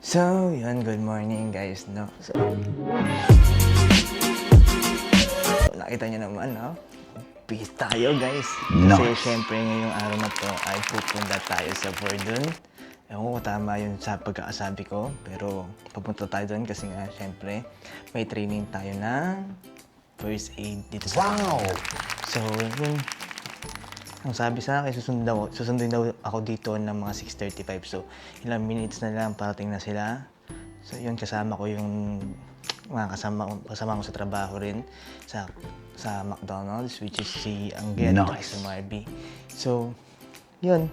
So, yun, good morning guys, no? So, nakita nyo naman, no? Peace tayo guys. Kasi syempre ngayong araw na to ay pupunta tayo sa Verdun. Ewan ko tama yun sa pagkakasabi ko, pero papunta tayo doon kasi nga syempre may training tayo ng first aid dito sa So, yun. Ang sabi sa akin, susundin daw ako dito ng mga 6:35. So, ilang minutes na lang parating na sila. So, yun, kasama ko yung mga kasama ko sa trabaho rin sa McDonald's, which is si Angel at si Marby. So, yun.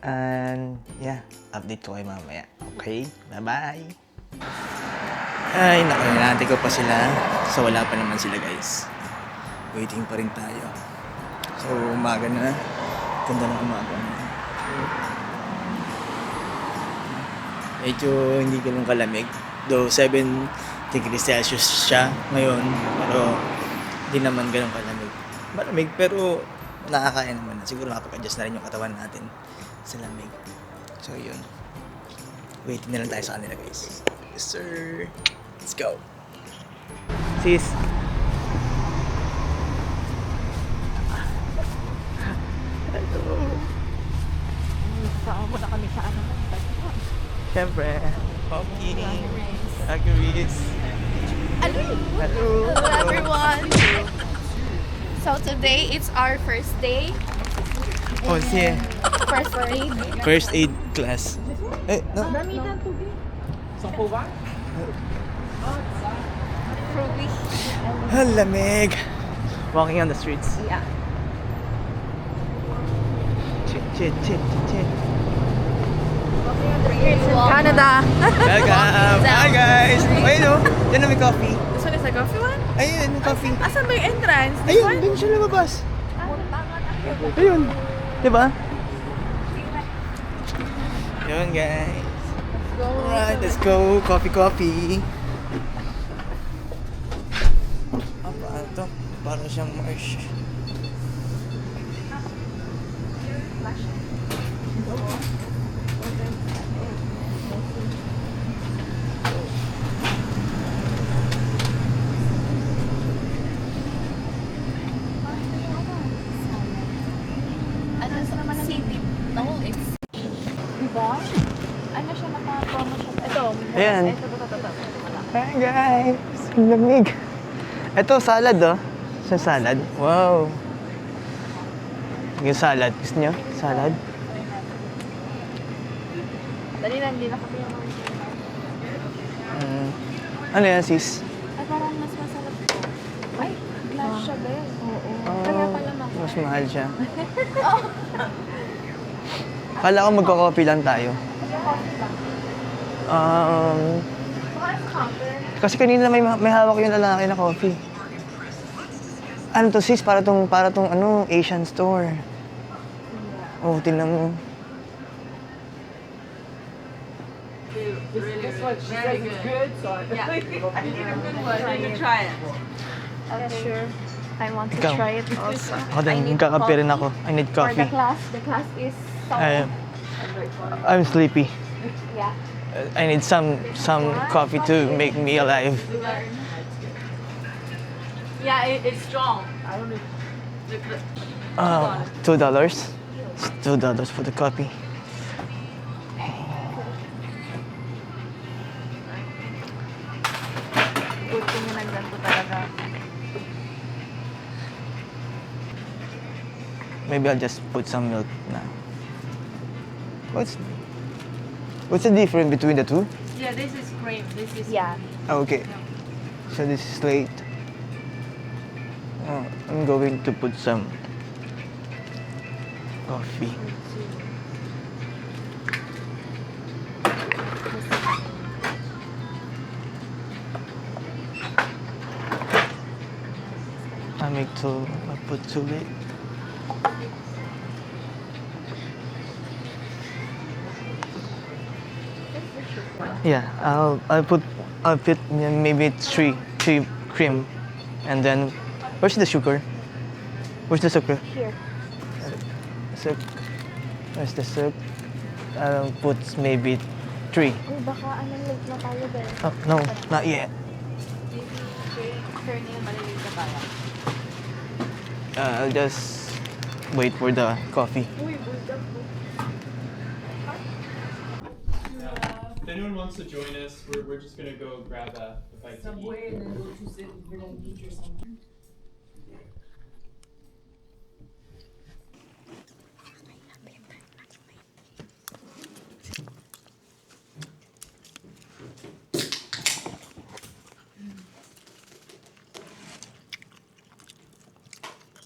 And, yeah, update ko kayo mamaya. Okay? Bye-bye! Ay, naku, ko pa sila. So, wala pa naman sila, guys. Waiting pa rin tayo. So, umaga na. Ganda ng umaga na. Medyo hindi ganun kalamig. Though 7 degrees Celsius siya ngayon. Pero hindi naman ganun kalamig. Malamig pero nakakaya naman. Siguro makapag-adjust na rin yung katawan natin sa lamig. So, yun. Waiting na lang tayo sa kanila, guys. Yes, sir. Let's go. Sis. Kasama na kami sa ano. Siyempre. Pocky. Agris. Hello! Hello. Hello everyone! So today, it's our first day. Oh, siya. First aid. First aid class. Eh, no. Damitan tubig. Ruby. Lamig. Walking on the streets. Yeah. Chit. Here's in Canada. Welcome. Hi guys. Ayun o. Yan na may coffee. This one is a coffee one? Ayun, may coffee. Asan ba yung entrance? This Ayun, one? dun siya lumabas. Ayun. Diba? Yun guys. Alright, let's go. Coffee. Paano to? Parang siyang marsh. Ano sa naman ang city? No, it's... Diba? Ano siya naka-promo siya? Ito. Ayan. Ito. Hi guys. Lamig. Ito, salad oh. Sa salad. Wow. Yung salad. Gusto nyo? Salad? Dali lang, hindi nakapila mo. Ano yan sis? Ay, parang mas masarap ito. Ay, glass siya ba yun? Oo. Oh, Kaya pala mahal. mas mahal siya. Kala ko magko-coffee lang tayo. Kasi kanina may hawak yung lalaki na coffee. Ano to sis? Para tong ano, Asian store. Oh, tingnan mo. This one, she says it's good, so yeah. I think it's a good one. I can try it. Okay, sure. I want to Ikaw. try it also. Ako din, magkakape rin ako. I need For coffee. the class is I'm sleepy. yeah. I need some coffee to make me alive. Yeah, it's strong. I don't know. $2. It's $2 for the coffee. Good thing na nagganto talaga. Maybe I'll just put some milk now. What's the difference between the two? Yeah, this is cream. This is Yeah. Oh, okay. So this is late. I'm going to put some coffee. I put too late. Yeah, I'll put maybe three cream, and then where's the sugar? Where's the sugar? Here. Soup. Where's the soup? I'll put maybe 3. Uy, baka anong late na tayo din. Oh, no, not yet. Sure niya maliliit na tayo. I'll just wait for the coffee. Uy, bulldog po. If anyone wants to join us, we're just gonna go grab a bite to eat. And then go to sit for the beach or something.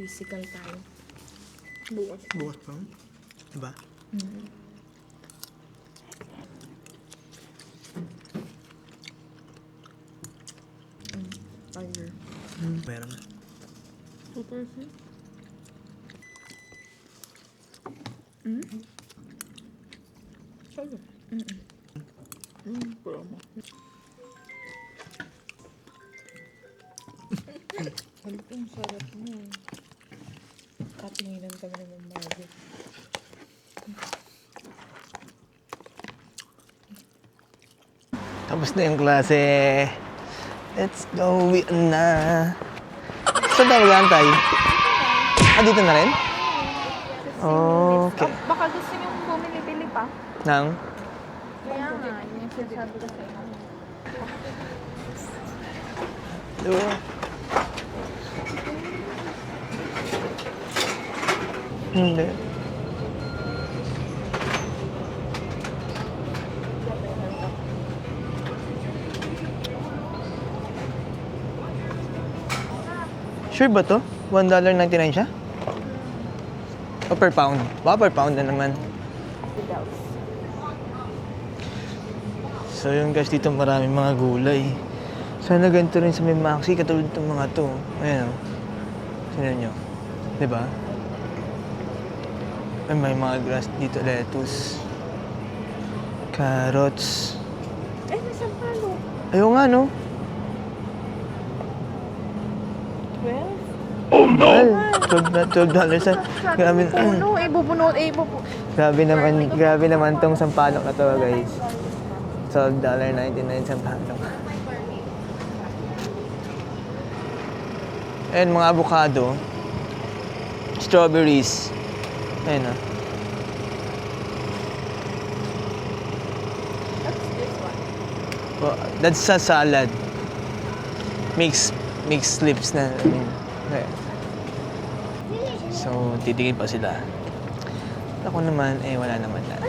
Physical tayo. Bukas. Bukas pa? Diba? Tiger. Meron. Super sweet. Sa'yo. Promo. Ang sarap mo. Katinginan kami ng Marvel. Tapos na yung klase. Let's go na. Saan tayo mag-aantay? Ah, dito na rin? Okay. Baka gusto nyo bumili-bili pa. Nang? Kaya nga, yung sinasabi ko sa inyo. Diba? Hindi. Sure ba to? $1.99 siya? O per pound? Baka per pound na naman. So yun guys, dito maraming mga gulay. Sana ganito rin sa may Maxi, katulad itong mga to. Ayan o. Sinan nyo. Diba? Ay, may mga grass dito, lettuce. Carrots. Eh, may sampalo. Ayaw nga, no? 12? Oh no! $12 na. Grabe, Puno, ibubunot, grabe naman tong sampalok na to, guys. $12.99 sampalok. Ayan, mga avocado. Strawberries. Ayan, ah. Well, that's a salad. Mixed slips na. I mean, okay. So, titingin pa sila. Ako naman, wala naman na.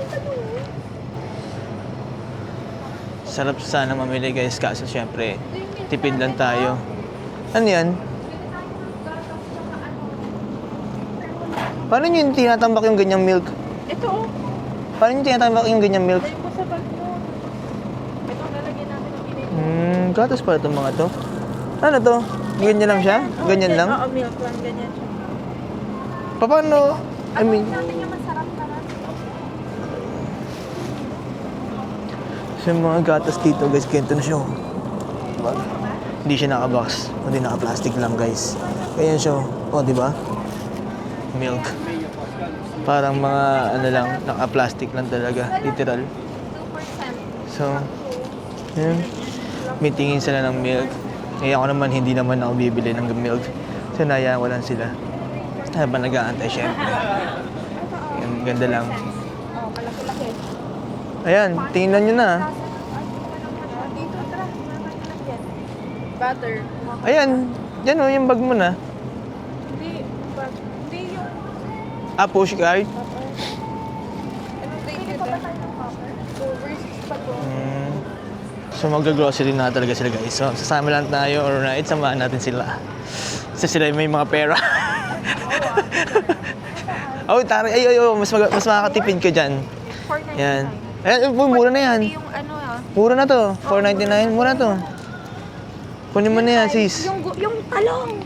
Sarap sana mamili guys, kaso syempre, tipid lang tayo. Ano yan? Paano nyo tinatambak yung ganyang milk? Ito, oh. Paano nyo tinatambak yung ganyang milk? Dahil ko sa bag mo. Ito, lalagyan natin ang binili. Gatas pala itong mga to. Ano to? Ganyan lang siya? Ganyan lang? Oo, milk lang, ganyan siya. Paano? I mean, Natin yung masarap naman. sa mga gatas dito guys, ganito na siya. Diba? Hindi siya naka-box. Hindi naka-plastic lang guys. Ganyan siya. O, di ba? Milk. Parang mga ano lang, naka-plastic lang talaga. Literal. 2%. So, yun. May tingin sila ng milk. Kaya ako naman, hindi naman ako bibili ng milk. So, nayaan ko lang sila. Habang nag-aantay, syempre. Yan, ganda lang. Oh, malaki-laki. Ayan, tingnan nyo na. Dito, tara. Butter. Ayan, dyan o, yung bag mo na. Hindi, hindi yung... Push card. Pili pa ba tayo ng copper? So, versus pa to. So mag-grocery na talaga sila guys. So sasama lang tayo or right, samahan natin sila. Kasi sila may mga pera. Oh, tari. Ay, mas makakatipid ka dyan. 4.99. Yan. Ayan, mura na yan. Hindi yung ano Mura na to. $4.99. Mura to. Kunin mo na yan, sis. Yung talong.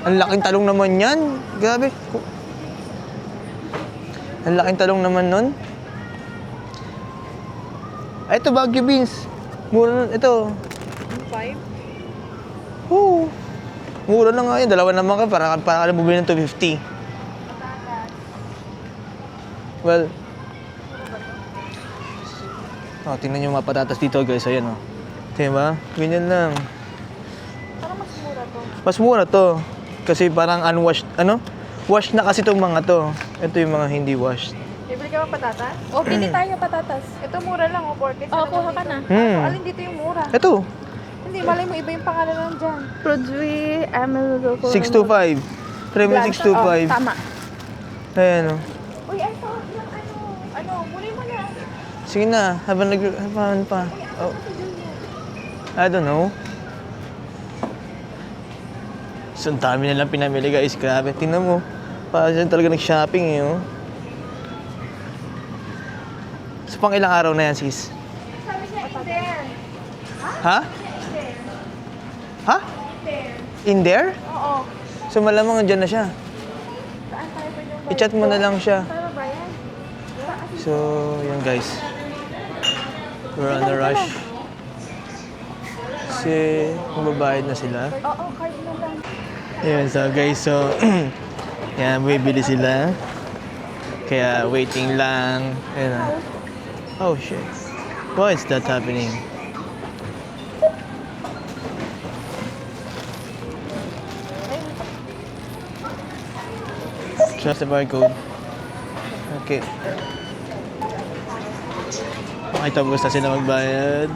Ang laking talong naman yan. Grabe. Ang laking talong naman nun. Ay, ito, Baguio beans. Mura na, ito. 5? Oo. Mura na nga yun. Dalawa naman ka. Para ka bumili ng $250. Well, Oh, tingnan nyo mga patatas dito guys. Ayan oh. Diba? Ganyan lang. Parang mas mura to. Mas mura to. Kasi parang unwashed, ano? Washed na kasi itong mga to. Ito yung mga hindi washed. Bibili ka ba patatas? O, bili tayo patatas. Ito mura lang, o, 4 pesos. Oo, kuha ka na. Alin dito yung mura? Ito. Hindi, malay mo iba yung pangalan lang dyan. Produce, 625. Try mo 625. Tama. Ayan oh. Uy, ay, ito, yung muli mo na. Sige na, habang pa. Oh. I don't know. So, ang dami nilang pinamili guys. Grabe. Tingnan mo. Parang siya talaga nag-shopping eh. Oh. So, pang ilang araw na yan, sis? Sabi niya, in there. Ha? Ha? In there? Oo. So, malamang andyan na siya. Saan tayo pa yung I-chat mo na lang siya. Para ba yan? So, yan guys. We're on a rush. Kasi, magbabayad na sila. Oo, card na lang. Ayan, so guys, so, yan, bibili sila. Kaya, waiting lang. Ayan na. Oh, shit. Why is that happening? Trust the barcode. Okay. Okay, tapos na sila magbayad.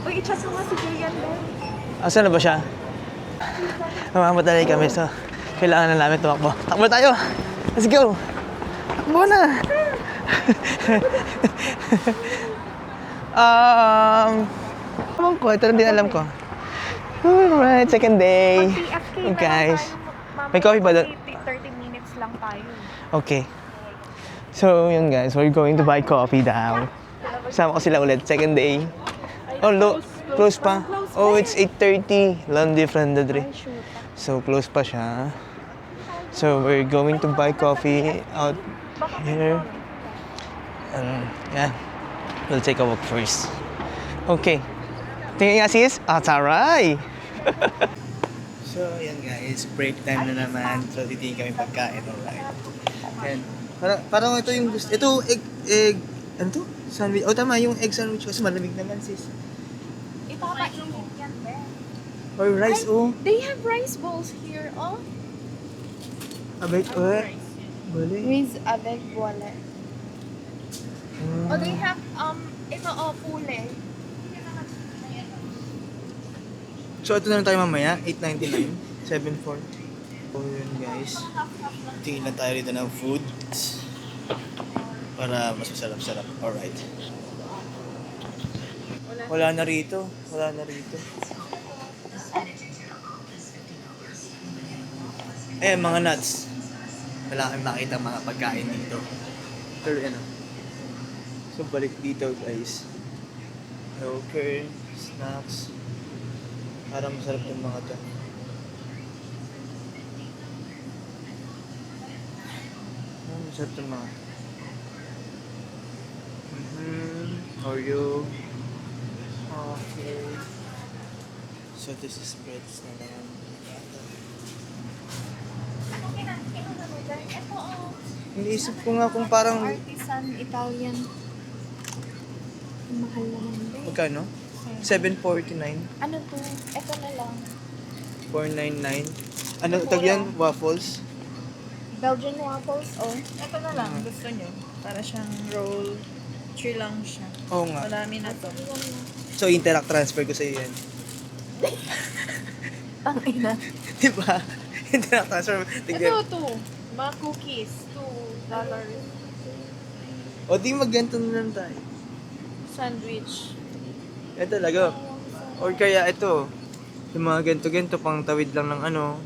Uy, i-chat mo nga si Julian din. Asan na ba siya? Mamamatali kami, so kailangan na namin tumakbo. Takbo tayo! Let's go! Takbo na! Alam ko, ito lang din alam ko. Alright, second day. PFK Hey na guys. lang tayo. May coffee ba doon? 30 minutes lang tayo. Okay. So, yun guys, we're going to buy coffee daw. Sama ko sila ulit, second day. Oh, close pa. Oh, it's 8:30. Lang different na dre. So, close pa siya. So, we're going to buy coffee out here. Yeah. We'll take a walk first. Okay. Tingnan nga sis. Ah, taray! So, yan guys. Break time na naman. So, titingin kami pagkain. Alright. Yan. Parang ito yung gusto. Ito, egg. Ano to? Sandwich. Oh, tama. Yung egg sandwich kasi malamig naman sis. Ipapainit yan, Ben. Or rice, oh. They have rice bowls here, oh. Abay, bali. With avec boile. Oh, they have, ito, pule. So, ito na lang tayo mamaya. 8.99. 7.4. So, yun guys. Tingin lang tayo rito ng food. Para mas masarap-sarap. Alright. Wala na rito. Wala na rito. Eh, mga nuts. Wala kami makita mga pagkain dito. Pero ano. So, balik dito guys. Yogurt, snacks. Parang masarap yung mga to. Masarap yung mga to. Oreo. Okay. So, this is breads na naman. Ito, oh. Iniisip ko nga kung parang... Artisan Italian. Mahal naman din. Magkano? 7.49. Ano to? Ito na lang. 4.99. Ano tag yan? Waffles? Belgian waffles, oh. Ito na lang, gusto nyo. Para siyang roll. Chew lang siya. Oo nga. Madami na to. So, Interact transfer ko sa'yo yan. Tangina. Diba? Interact transfer. Ito, mga cookies. $2. O di magganto na lang tayo. Sandwich. Ito talaga. Or kaya ito. Yung mga ganto-ganto pang tawid lang ng ano.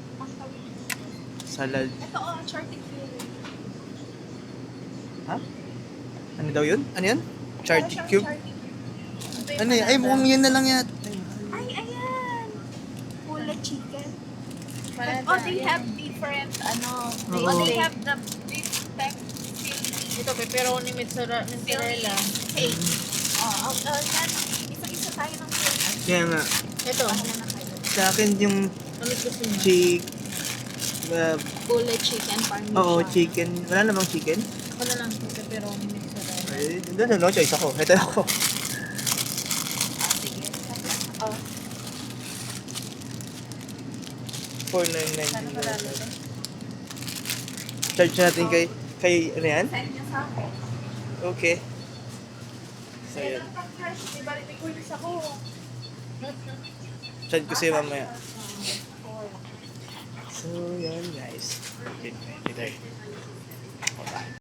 Salad. Ito, oh, charcuterie. Ha? Ano daw yun? Ano yun? Charty cube? Charcuterie. Ano yun? Ay, mukhang yan na lang yan. Ay, ayan. Pula chicken. Malata. Oh, they have different, they have the beef spec chili. Ito, pepperoni mozzarella. Steak. Oh, yan. Isa-isa tayo ng steak. Kaya nga. Ito. Sa akin yung Ano gusto niyo? Pula chicken parmesan. Oo, chicken. Wala namang chicken? Ako na lang. Pepperoni mozzarella. Ay, doon no choice ako. Ito ako. Oh, 499. sana marami to. Charge natin kay ano yan? Send niya sa akin. Okay. So yan. Pag-cash, di ba rin ko yung ako? Charge ko sa'yo mamaya. So yan guys. Okay,